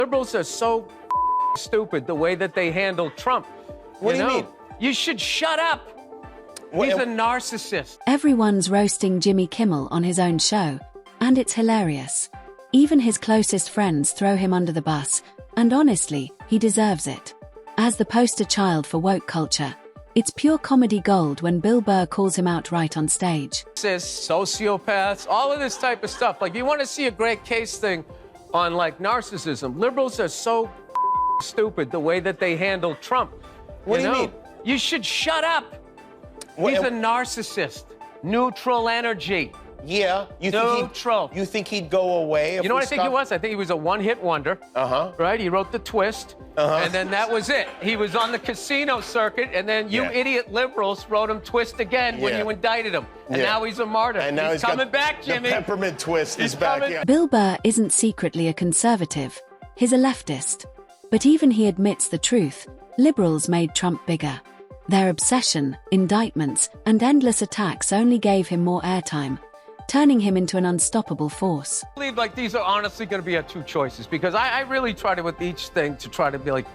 Liberals are so stupid the way that they handle Trump. What do you mean? You should shut up. He's a narcissist. Everyone's roasting Jimmy Kimmel on his own show, and it's hilarious. Even his closest friends throw him under the bus, and honestly, he deserves it. As the poster child for woke culture, it's pure comedy gold when Bill Burr calls him out right on stage. Says sociopaths, all of this type of stuff. Like, you want to see a great case thing on, like, narcissism. Liberals are so stupid the way that they handle Trump. What do you mean? You should shut up. He's a narcissist. Neutral energy. Yeah. You think he'd go away if You know what I think he was? I think he was a one-hit wonder. Right? He wrote The Twist, and then that was it. He was on the casino circuit, and then you idiot liberals wrote him Twist again when you indicted him. And now he's a martyr. And now he's coming back, Jimmy. The peppermint twist is back. Yeah. Bill Burr isn't secretly a conservative. He's a leftist. But even he admits the truth. Liberals made Trump bigger. Their obsession, indictments, and endless attacks only gave him more airtime, turning him into an unstoppable force. I believe, like, these are honestly going to be our two choices, because I really try to, with each thing, to try to be like,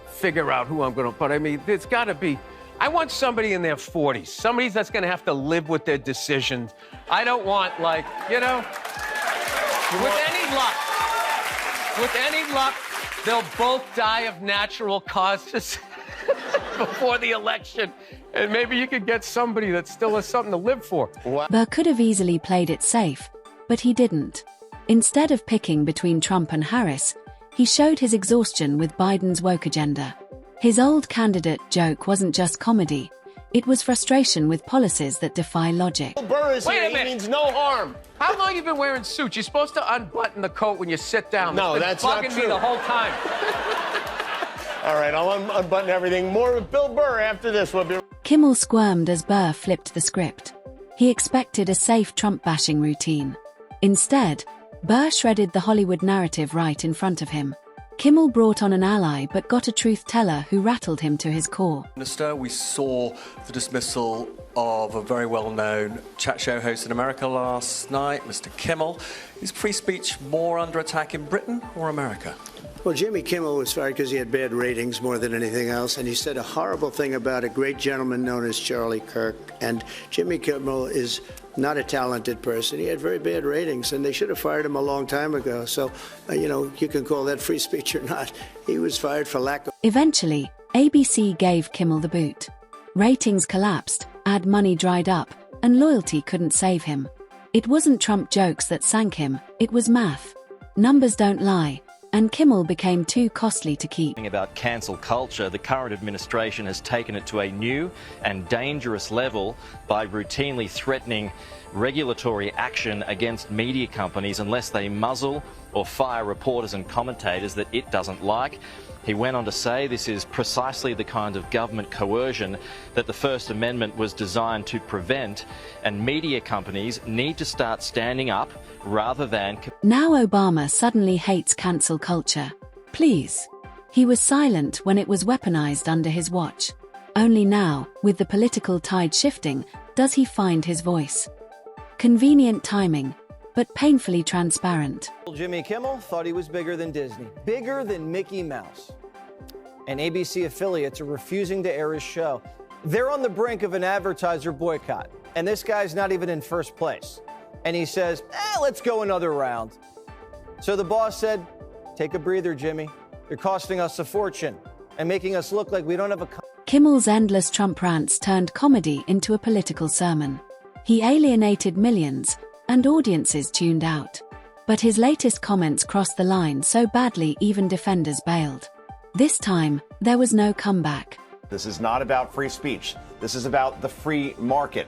figure out who I'm going to put. I mean, it's got to be, I want somebody in their 40s, somebody that's going to have to live with their decisions. I don't want, like, with any luck, they'll both die of natural causes before the election. And maybe you could get somebody that still has something to live for. Burr could have easily played it safe, but he didn't. Instead of picking between Trump and Harris, he showed his exhaustion with Biden's woke agenda. His old candidate joke wasn't just comedy. It was frustration with policies that defy logic. Burr is here. He means no harm. How long have you been wearing suits? You're supposed to unbutton the coat when you sit down. No, that's not true. It's been bugging me the whole time. All right, I'll unbutton everything. More with Bill Burr after this. We'll be... Kimmel squirmed as Burr flipped the script. He expected a safe Trump-bashing routine. Instead, Burr shredded the Hollywood narrative right in front of him. Kimmel brought on an ally but got a truth teller who rattled him to his core. Minister, we saw the dismissal of a very well-known chat show host in America last night, Mr. Kimmel. Is free speech more under attack in Britain or America? Well, Jimmy Kimmel was fired because he had bad ratings more than anything else, and he said a horrible thing about a great gentleman known as Charlie Kirk. And Jimmy Kimmel is not a talented person. He had very bad ratings, and they should have fired him a long time ago. So, you can call that free speech or not. He was fired for lack of... Eventually, ABC gave Kimmel the boot. Ratings collapsed, ad money dried up, and loyalty couldn't save him. It wasn't Trump jokes that sank him, it was math. Numbers don't lie. And Kimmel became too costly to keep. About cancel culture, the current administration has taken it to a new and dangerous level by routinely threatening regulatory action against media companies unless they muzzle or fire reporters and commentators that it doesn't like. He went on to say this is precisely the kind of government coercion that the First Amendment was designed to prevent, and media companies need to start standing up rather than... Now Obama suddenly hates cancel culture. Please. He was silent when it was weaponized under his watch. Only now, with the political tide shifting, does he find his voice. Convenient timing, but painfully transparent. Jimmy Kimmel thought he was bigger than Disney, bigger than Mickey Mouse. And ABC affiliates are refusing to air his show. They're on the brink of an advertiser boycott, and this guy's not even in first place. And he says, let's go another round. So the boss said, take a breather, Jimmy. You're costing us a fortune and making us look like we don't have a... Kimmel's endless Trump rants turned comedy into a political sermon. He alienated millions, and audiences tuned out. But his latest comments crossed the line so badly even defenders bailed. This time, there was no comeback. This is not about free speech. This is about the free market.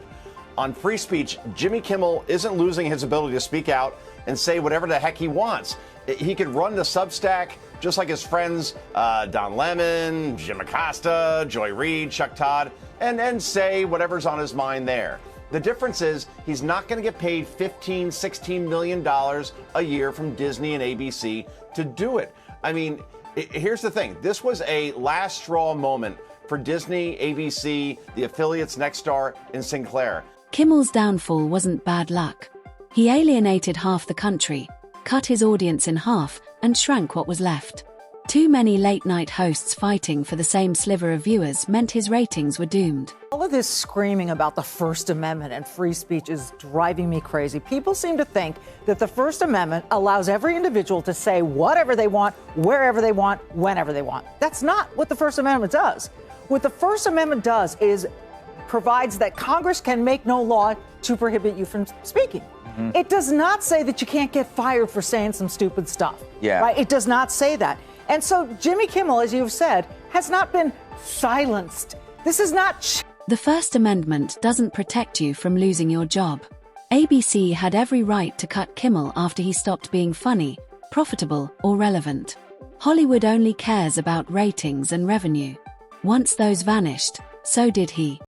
On free speech, Jimmy Kimmel isn't losing his ability to speak out and say whatever the heck he wants. He could run the Substack just like his friends Don Lemon, Jim Acosta, Joy Reid, Chuck Todd, and say whatever's on his mind there. The difference is he's not going to get paid $15, $16 million a year from Disney and ABC to do it. I mean, here's the thing. This was a last straw moment for Disney, ABC, the affiliates Nexstar, and Sinclair. Kimmel's downfall wasn't bad luck. He alienated half the country, cut his audience in half, and shrank what was left. Too many late-night hosts fighting for the same sliver of viewers meant his ratings were doomed. All of this screaming about the First Amendment and free speech is driving me crazy. People seem to think that the First Amendment allows every individual to say whatever they want, wherever they want, whenever they want. That's not what the First Amendment does. What the First Amendment does is provides that Congress can make no law to prohibit you from speaking. It does not say that you can't get fired for saying some stupid stuff. Yeah. Right? It does not say that. And so Jimmy Kimmel, as you've said, has not been silenced. This is not... The First Amendment doesn't protect you from losing your job. ABC had every right to cut Kimmel after he stopped being funny, profitable, or relevant. Hollywood only cares about ratings and revenue. Once those vanished, so did he.